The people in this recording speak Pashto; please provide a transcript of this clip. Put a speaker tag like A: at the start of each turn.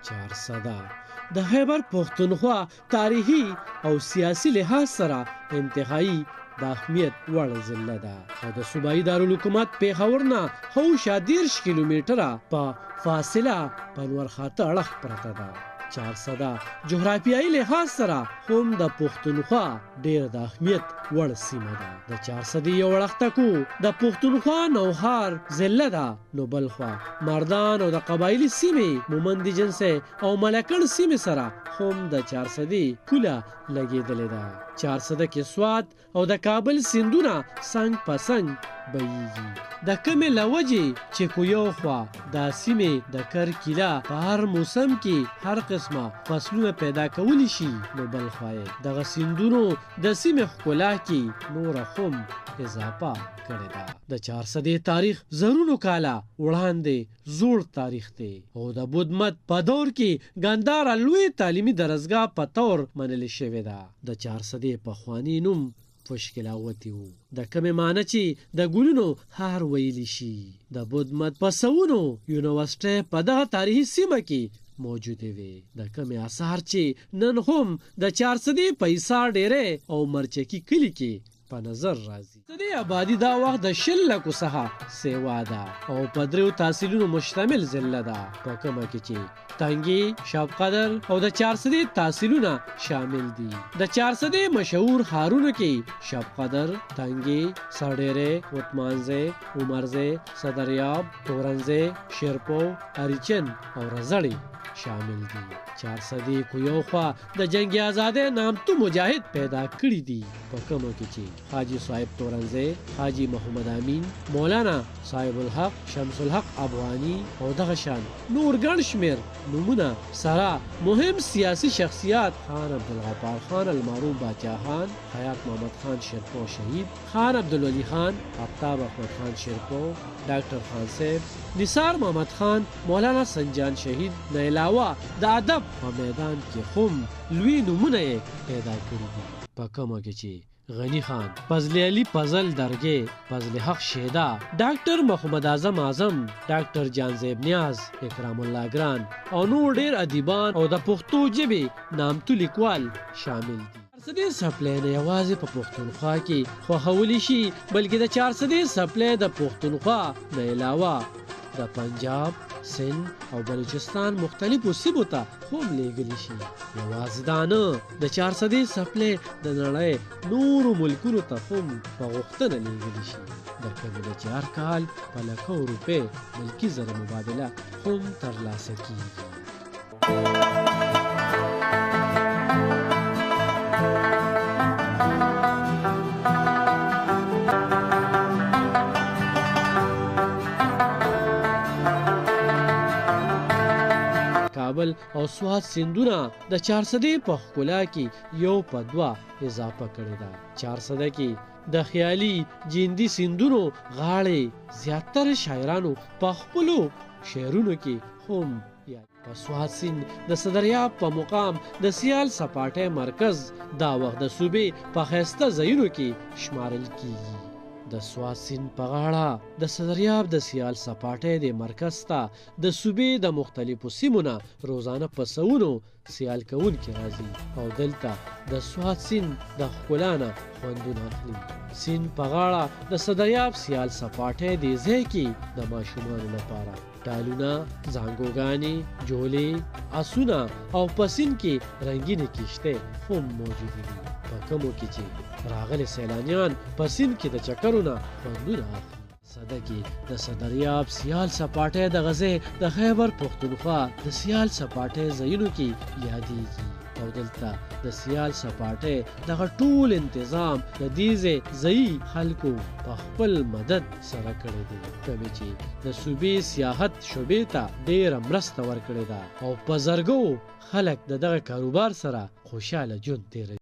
A: 400 د خیبر پښتونخوا تاریخي او سیاسي لحاظ سره انتهایی د اهمیت وړ ضلع ده او د صوبایي دارالحکومت پېښور نه هوشا 30 کیلومتره په فاصله په لور خاته اړخ پرته ده. 400 جغرافیایي لحاظ سره هم د پښتونخوا ډېر د اهمیت وړ سیمه ده. د 400 یو اړخته د پښتونخوا نوهار ضلع ده، نو بلخوا مردان او د قبایلي سیمې مومند جنسه او ملکن سیمې سره هم د 400 پوله لګېدلې ده. 400 کې سوات او د کابل سیندونه څنګ په څنګ بهیږي. د کمې له وجې چې کو یو خوا دا سیمې د کرکیله په هر موسم کې هر قسمه فصلونه پیدا کولی شي، نو بل خوا یې دغه سیندونو د سیمې ښکلا کې نوره هم اضافه کړې ده. د 400 تاریخ زرونو کاله وړاندې زوړ تاریخ دی او د بود مت په دور کې ګنداره لوی تعلیمي درسګاه په طور منل شوې ده. د 400 پخوانی نوم فشکلاوتی وو، د کمې معنی چې د ګلونو هار ویلی شي. د بود مت په سونو یونیورسټۍ په دغه تاریخي سیمه کې موجوده وي. د کمې اثار چې نن هم د 400 پیسا ډېرې او مرچکي کلی کې په نظر راځي. د آبادی دا وخت د 10 لکو څخه سیوا ده او په 3 تحصیلونو مشتمل ضلع ده، په کومه کې چې تنگي، شب قدر او د 400 تحصیلونه شامل دي. د 400 مشهور ښارونو کې شب قدر، تنگي، سړېرې، وتمانځې، عمرځې، صدریاب، تورنځې، شیرپو، اریچن او رزړې شامل دي. 400 کو یو خوا د جنگ آزادۍ نامتو مجاهد پیدا کړي دي، په کومو کې چې حاجی صاحب تورنځې، حاجی محمد امین، مولانا صاحب الحق، شمس الحق افغانی او دغه شان نور ګڼ شمېر نومونه سره مهم سیاسي شخصیات خان عبدالغفار خان المعروف باچا خان، حیات محمد خان شیرپو شهید، خان عبدالولی خان، آفتاب احمد خان شیرپو، ډاکټر خان صاحب، نثار محمد خان، مولانا سنجان شهید نه علاوه د ادب په میدان کې هم لوی نومونه پیدا کړي دي، په کومه کې چې غنی خان، فضل علی فضل درگه، فضل حق شیدا، ډاکټر محمد اعظم، ډاکټر جان زیب نیاز، اکرام الله ګران او نور ډیر ادیبان او د پښتو ژبې نامتو لیکوال شامل دي. 400 سپلې نه یوازې په پښتونخوا کې خوښولی شي، بلکې د 400 سپلې د پښتونخوا نه علاوه د پنجاب، سند او بلوچستان مختلفو سیمو ته هم لیږلی شي. یوازې دا نه، د 400 سپلې د نړۍ نورو ملکونو ته هم په غوښتنه لیږلی شي، د کومې چې هر کال په لکو روپۍ ملکي زر مبادله هم ترلاسه کیږي. کابل او سوات سیندونه د 400 په ښکلا کې یو په 2 اضافه کړې ده. 400 کې د خیالي جیندي سیندونو غاړې زیاتره شاعرانو په خپلو شعرونو کې هم په سوات سیند د صدریاب په مقام د سیال سپاټۍ مرکز دا وخت د صوبې په ښایسته ځایونو کې شمارل کیږي. د سوات سیند په غاړه د صدریاب د سیال سپاټۍ د مرکز ته د صوبې د مختلفو سیمو نه روزانه په سوونو سیال کوونکي راځي او دلته د سوات سیند د ښکلا نه خوندونه اخلي. سیند په غاړه د صدریاب سیال سپاټۍ د ځای کې د ماشومانو لپاره ټالونه، زانګوګانې، جولې، آسونه او په سیند کې رنګینې کښتۍ هم موجودې دي، په کومو کې چې راغلي سیلانیان په سیند کې د چکرو نه خوندونه اخلي. صدکې د صدریاب سیال سپاټۍ د غزې د خیبر پښتونخوا د سیال سپاټۍ ځایونو کې یادېږي او دلته د سیال سپاټۍ دغه ټول انتظام د دې ځایي خلکو په خپل مدد سره کړی دی، کومې چې د صوبې سیاحت شعبې ته ډېره مرسته ورکړې ده او په زرګو خلک د دغه کاروبار سره خوشحاله ژوند تېروي.